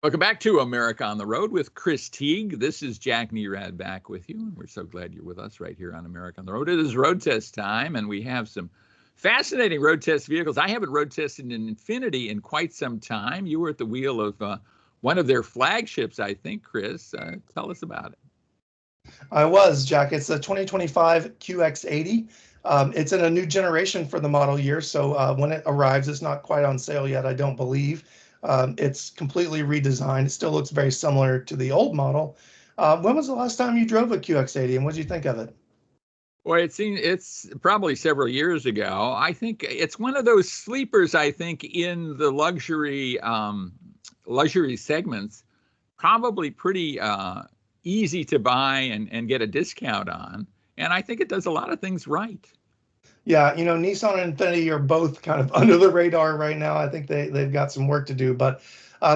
Welcome back to America on the Road with Chris Teague. This is Jack Nerad back with you, and we're so glad you're with us right here on America on the Road. It is road test time, and we have some fascinating road test vehicles. I haven't road tested an Infiniti in quite some time. You were at the wheel of one of their flagships, I think, Chris. Tell us about it. I was, Jack. It's a 2025 QX80. It's in a new generation for the model year, so when it arrives, it's not quite on sale yet, I don't believe. It's completely redesigned. It still looks very similar to the old model. When was the last time you drove a QX80, and what did you think of it? Well, it's probably several years ago. I think it's one of those sleepers, I think, in the luxury segments, probably pretty easy to buy and get a discount on. And I think it does a lot of things right. Yeah, Nissan and Infiniti are both kind of under the radar right now. I think they've got some work to do, but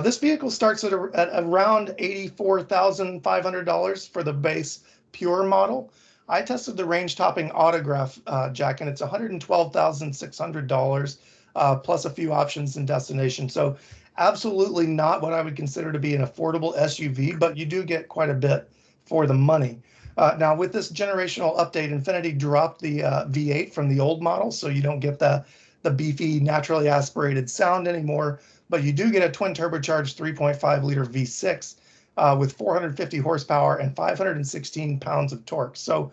this vehicle starts at around $84,500 for the base pure model. I tested the range-topping Autograph, Jack, and it's $112,600 plus a few options and destination. So absolutely not what I would consider to be an affordable SUV, but you do get quite a bit for the money. Now, with this generational update, Infiniti dropped the V8 from the old model, so you don't get the beefy, naturally aspirated sound anymore, but you do get a twin turbocharged 3.5-liter V6 with 450 horsepower and 516 pounds of torque. So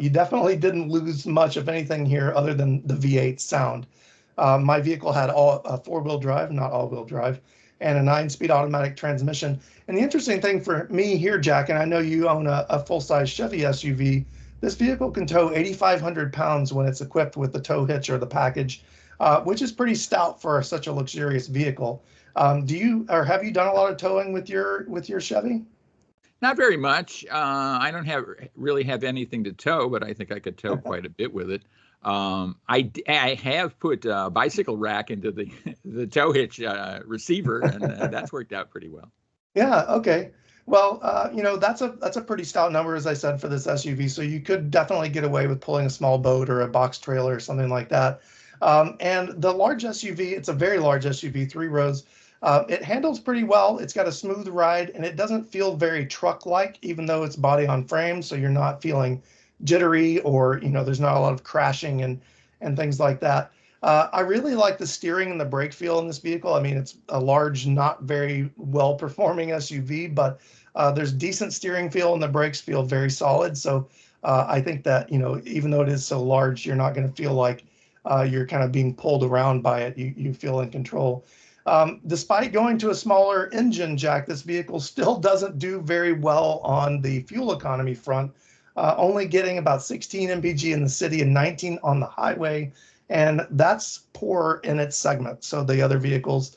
you definitely didn't lose much of anything here other than the V8 sound. My vehicle had four-wheel drive, not all-wheel drive, and a 9-speed automatic transmission. And the interesting thing for me here, Jack, and I know you own a full-size Chevy SUV, this vehicle can tow 8,500 pounds when it's equipped with the tow hitch or the package, which is pretty stout for such a luxurious vehicle. Have you done a lot of towing with your Chevy? Not very much. I don't really have anything to tow, but I think I could tow quite a bit with it. I have put a bicycle rack into the tow hitch receiver, and that's worked out pretty well. Yeah. Okay. Well, that's a pretty stout number, as I said, for this SUV. So you could definitely get away with pulling a small boat or a box trailer or something like that. And the large SUV, it's a very large SUV, 3 rows. It handles pretty well. It's got a smooth ride, and it doesn't feel very truck-like, even though it's body on frame. So you're not feeling jittery or there's not a lot of crashing and things like that. I really like the steering and the brake feel in this vehicle. I mean, it's a large, not very well-performing SUV, but there's decent steering feel and the brakes feel very solid. So I think that, even though it is so large, you're not going to feel like you're kind of being pulled around by it. You feel in control. Despite going to a smaller engine, Jack, this vehicle still doesn't do very well on the fuel economy front, only getting about 16 mpg in the city and 19 on the highway. And that's poor in its segment. So the other vehicles,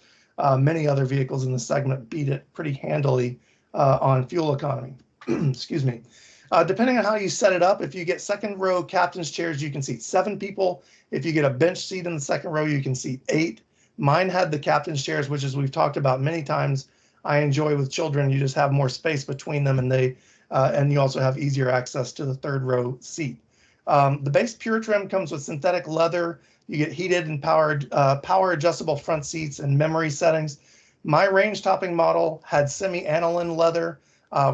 many other vehicles in the segment beat it pretty handily on fuel economy. Excuse me. Depending on how you set it up, if you get second row captain's chairs, you can seat 7 people. If you get a bench seat in the second row, you can seat 8. Mine had the captain's chairs, which, as we've talked about many times, I enjoy with children. You just have more space between them, and you also have easier access to the third row seat. The base pure trim comes with synthetic leather. You get heated and power adjustable front seats and memory settings. My range topping model had semi-aniline leather,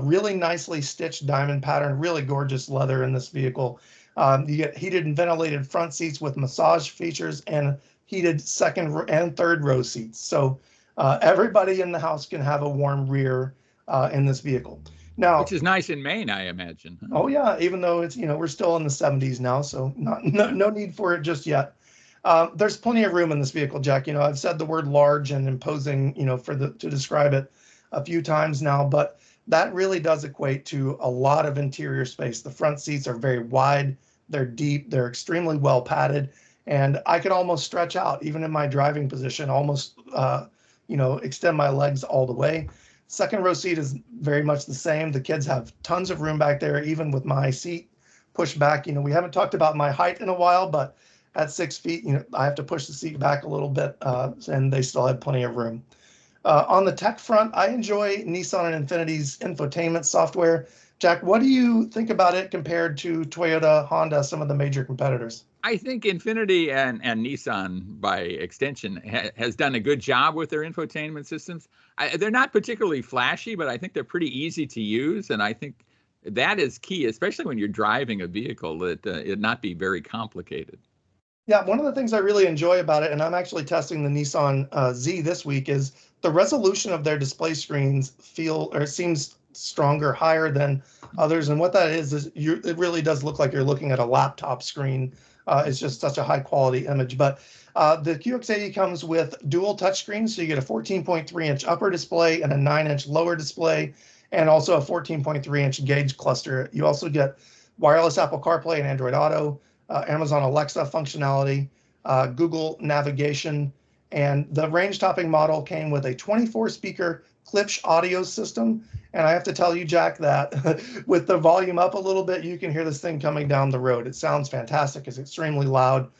really nicely stitched diamond pattern, really gorgeous leather in this vehicle. You get heated and ventilated front seats with massage features and heated second and third row seats. So everybody in the house can have a warm rear in this vehicle. Now, which is nice in Maine, I imagine. Huh? Oh yeah, even though it's we're still in the 70s now, so no need for it just yet. There's plenty of room in this vehicle, Jack. I've said the word large and imposing, to describe it a few times now, but that really does equate to a lot of interior space. The front seats are very wide, they're deep, they're extremely well padded, and I could almost stretch out, even in my driving position, almost extend my legs all the way. Second row seat is very much the same. The kids have tons of room back there, even with my seat pushed back. We haven't talked about my height in a while, but at 6 feet, I have to push the seat back a little bit, and they still have plenty of room. On the tech front, I enjoy Nissan and Infiniti's infotainment software. Jack, what do you think about it compared to Toyota, Honda, some of the major competitors? I think Infiniti and Nissan, by extension, has done a good job with their infotainment systems. They're not particularly flashy, but I think they're pretty easy to use, and I think that is key, especially when you're driving a vehicle, that it not be very complicated. Yeah, one of the things I really enjoy about it, and I'm actually testing the Nissan Z this week, is the resolution of their display screens seems stronger, higher than others. And what that is it really does look like you're looking at a laptop screen. It's just such a high quality image. But the QX80 comes with dual touchscreens, so you get a 14.3-inch upper display and a 9-inch lower display, and also a 14.3-inch gauge cluster. You also get wireless Apple CarPlay and Android Auto, Amazon Alexa functionality, Google navigation, and the range topping model came with a 24 speaker Klipsch audio system. And I have to tell you, Jack, that with the volume up a little bit, you can hear this thing coming down the road. It sounds fantastic. It's extremely loud,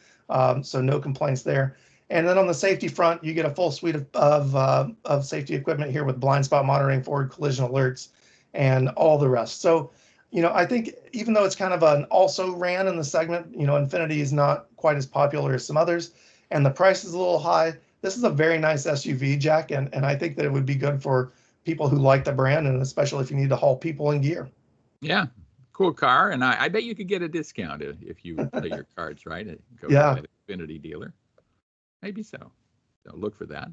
so no complaints there. And then on the safety front, you get a full suite of safety equipment here with blind spot monitoring, forward collision alerts, and all the rest. So I think even though it's kind of an also ran in the segment, Infiniti is not quite as popular as some others, and the price is a little high. This is a very nice SUV, Jack, and I think that it would be good for people who like the brand, and especially if you need to haul people and gear. Yeah, cool car, and I bet you could get a discount if you play your cards right. Go Yeah. to an Infiniti dealer. Maybe so. So look for that.